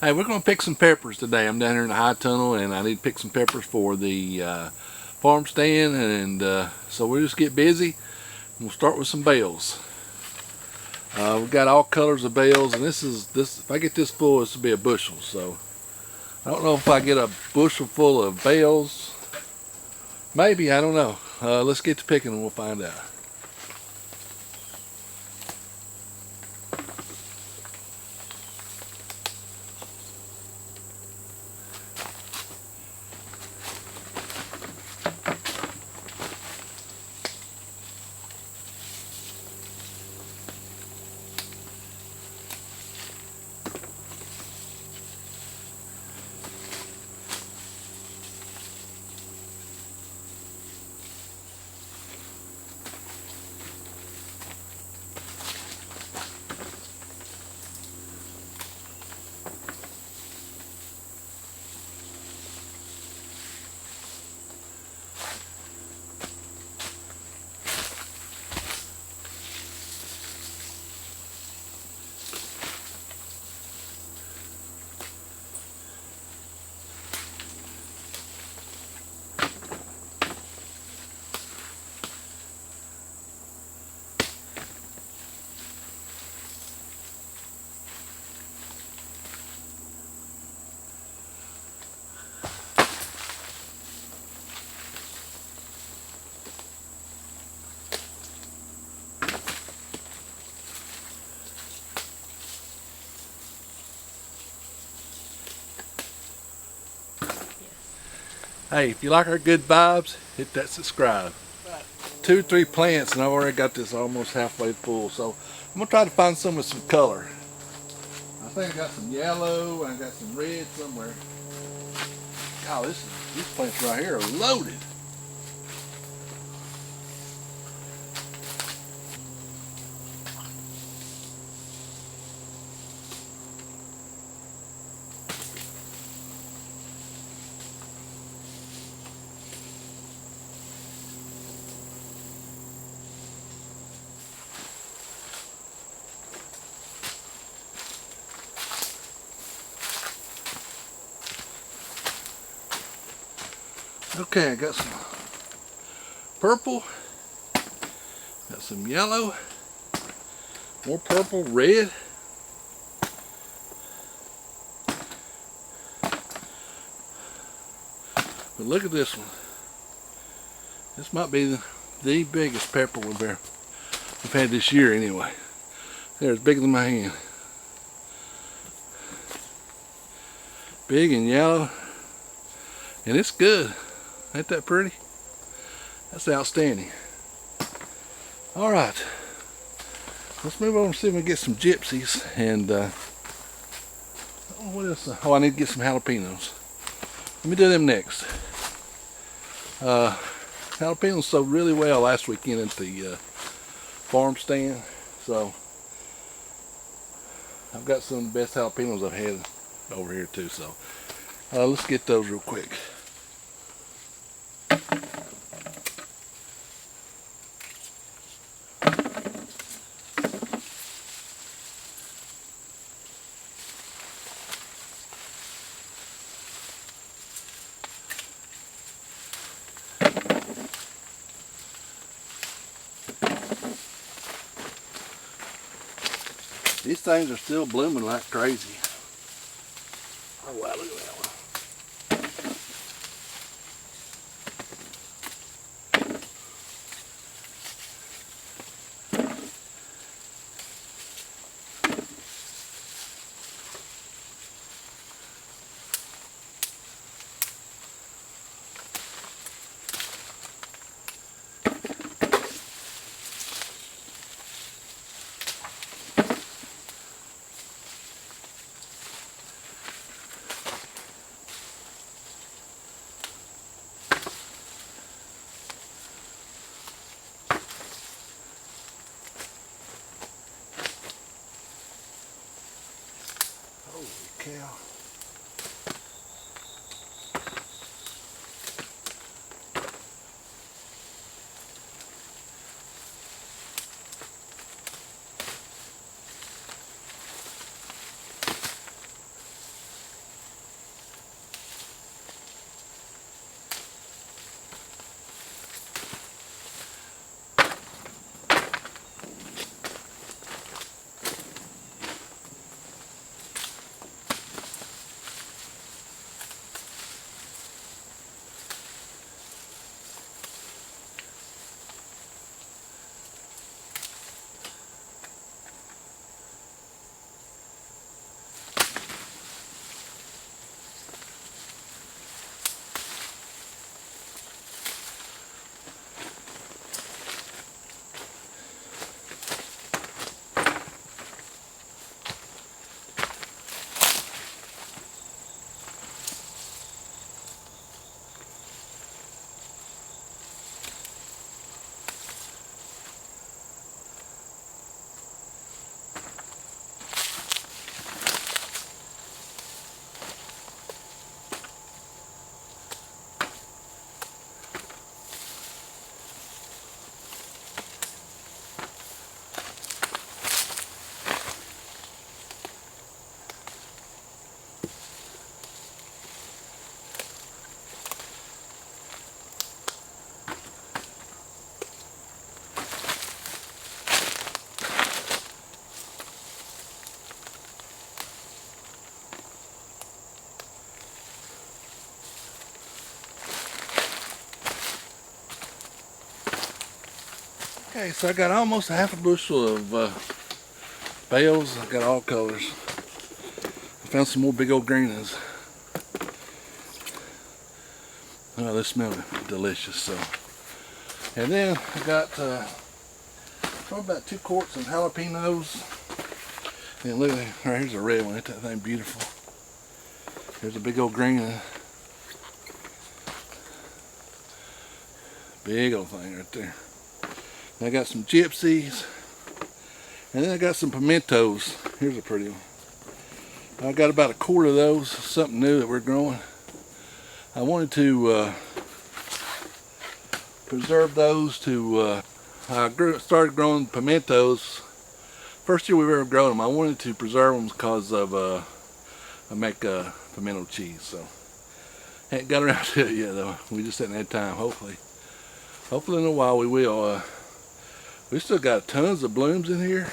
Hey, we're going to pick some peppers today. I'm down here in the high tunnel and I need to pick some peppers for the farm stand, and so we'll just get busy. We'll start with some bales. We've got all colors of bales, and this if I get this full, this will be a bushel. So I don't know if I get a bushel full of bales. Maybe, I don't know. Let's get to picking and we'll find out. Hey, if you like our good vibes, hit that subscribe. 2 or 3 plants and I've already got this almost halfway full. So I'm going to try to find some with some color. I think I got some yellow and I got some red somewhere. God, these plants right here are loaded. Okay, I got some purple, got some yellow, more purple, red. But look at this one. This might be the biggest pepper we've had this year anyway. They're as big than my hand. Big and yellow, and it's good. Ain't that pretty? That's outstanding. All right, let's move on and see if we can get some gypsies. And what else? Oh, I need to get some jalapenos. Let me do them next. Jalapenos sold really well last weekend at the farm stand, so I've got some of the best jalapenos I've had over here too. So let's get those real quick. These things are still blooming like crazy. Oh wow, look at that one. Holy cow. Okay, so I got almost a half a bushel of bales. I got all colors. I found some more big old greeners. Oh, they smell delicious. So, and then I got probably about 2 quarts of jalapenos. And look, right here's a red one. Ain't that thing beautiful? Here's a big old green. Big old thing right there. And I got some gypsies. And then I got some pimentos. Here's a pretty one. I got about a quart of those. Something new that we're growing. I wanted to preserve those to, I started growing pimentos. First year we've ever grown them. I wanted to preserve them because of, I make pimento cheese. So, ain't got around to it yet though. We just haven't had time, hopefully. Hopefully in a while we will. We still got tons of blooms in here.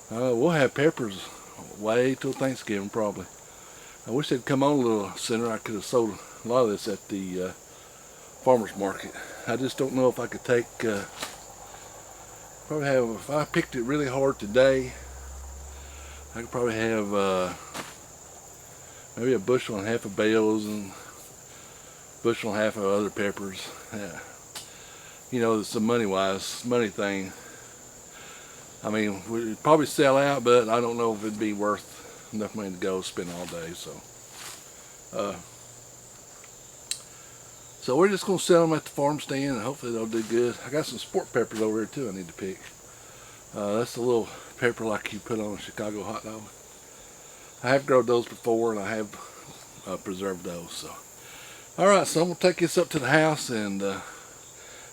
We'll have peppers way till Thanksgiving probably. I wish they'd come on a little sooner. I could have sold a lot of this at the farmer's market. I just don't know if I could take, probably have, if I picked it really hard today, I could probably have maybe a bushel and a half of bales and a bushel and a half of other peppers. Yeah. You know, it's a money thing. I mean, we'd probably sell out, but I don't know if it'd be worth enough money to go spend all day. So we're just gonna sell them at the farm stand, and hopefully they'll do good. I got some sport peppers over here too I need to pick. That's a little pepper like you put on a Chicago hot dog. I have grown those before, and I have preserved those. So, all right, so I'm gonna take this up to the house, and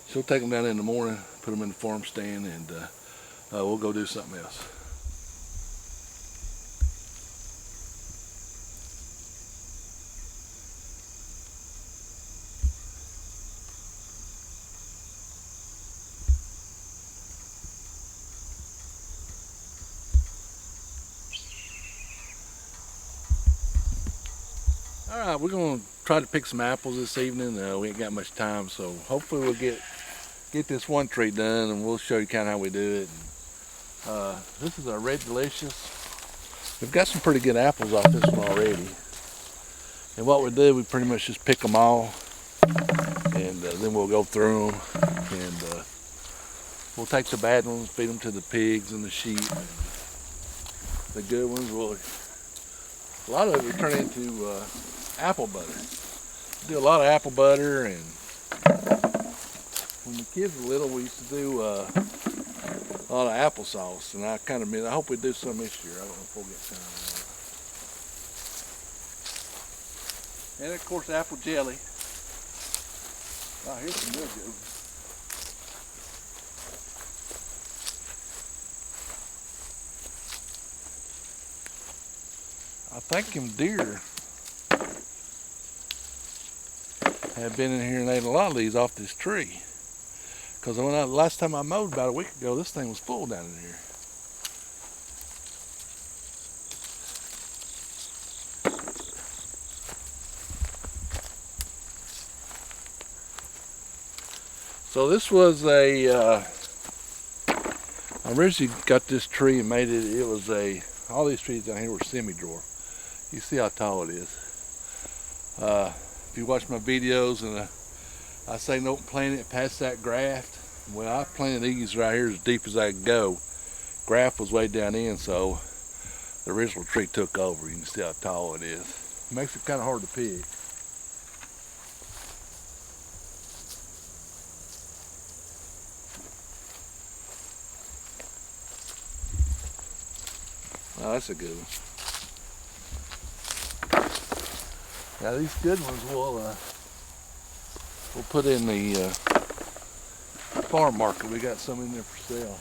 she'll take them down in the morning, put them in the farm stand, and we'll go do something else. All right, we're gonna try to pick some apples this evening. We ain't got much time, so hopefully we'll get this one tree done, and we'll show you kind of how we do it. This is our Red Delicious. We've got some pretty good apples off this one already. And what we do, we pretty much just pick them all, and then we'll go through them, and we'll take the bad ones, feed them to the pigs and the sheep. And the good ones, a lot of it we turn into apple butter. We do a lot of apple butter, and when the kids were little, we used to do a lot of applesauce, and I hope we do some this year. I don't know if we'll get time. And of course, apple jelly. Oh, here's some real good ones. I think them deer have been in here and ate a lot of these off this tree. Because last time I mowed about a week ago, this thing was full down in here. So this was I originally got this tree and made it, all these trees down here were semi-dwarf. You see how tall it is. If you watch my videos, and I say don't plant it past that graft. Well, I planted these right here as deep as I could go. Graft was way down in, so the original tree took over. You can see how tall it is. It makes it kind of hard to pick. Oh, that's a good one. Now these good ones we'll put in the farm market. We got some in there for sale.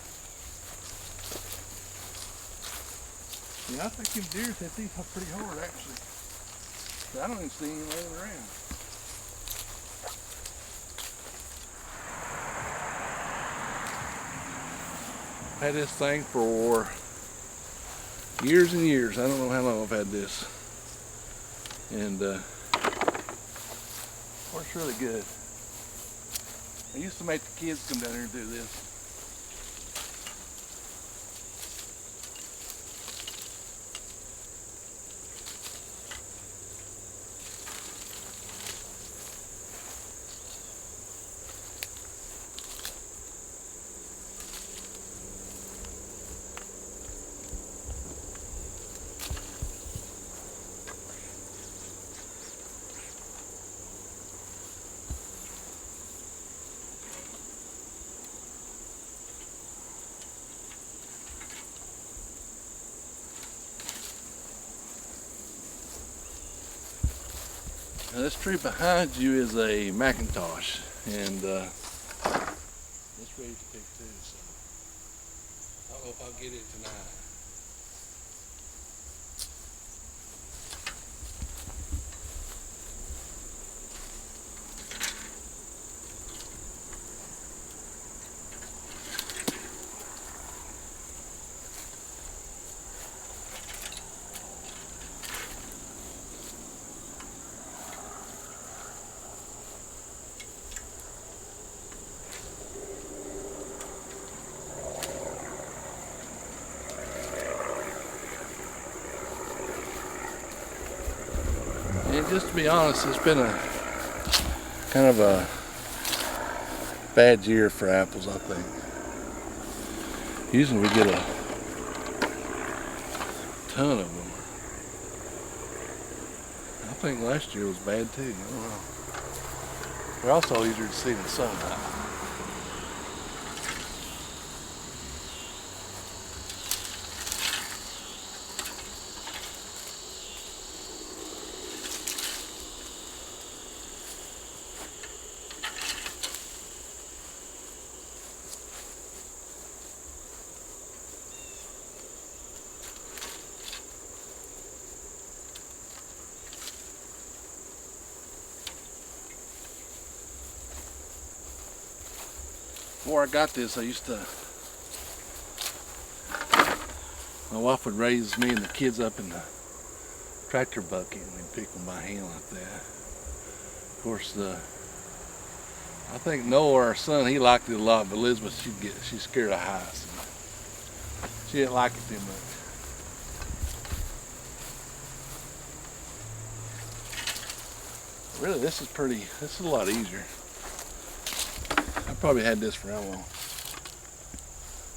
Yeah, I think them deer hit these pretty hard actually. I don't even see any laying around. Had this thing for years and years. I don't know how long I've had this. And works really good. I used to make the kids come down here and do this. Now this tree behind you is a Macintosh, and it's ready to pick too, so I don't know if I'll get it tonight. And just to be honest, it's been a kind of a bad year for apples, I think. Usually we get a ton of them. I think last year was bad too. I don't know. They're also easier to see in the sunlight. Before I got this, my wife would raise me and the kids up in the tractor bucket and we'd pick them by hand like that. Of course, I think Noah, our son, he liked it a lot, but Elizabeth, she's scared of heights. She didn't like it too much. Really, this is a lot easier. I probably had this for how long?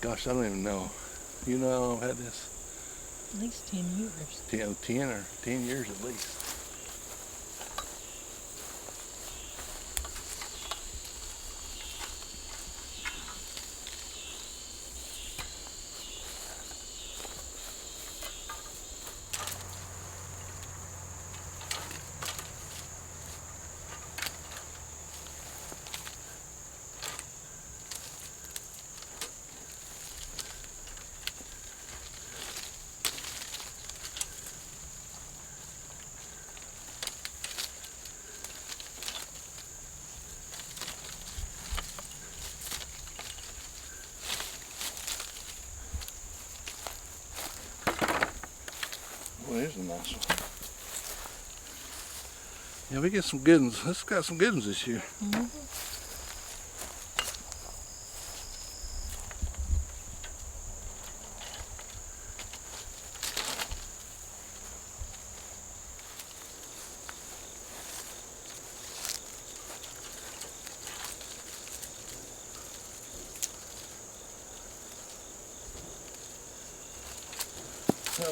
Gosh, I don't even know. You know how long I've had this? At least 10 years. 10 years at least. Well, here's a nice one. Yeah, we get some good ones. This got some good ones this year. Mm-hmm. So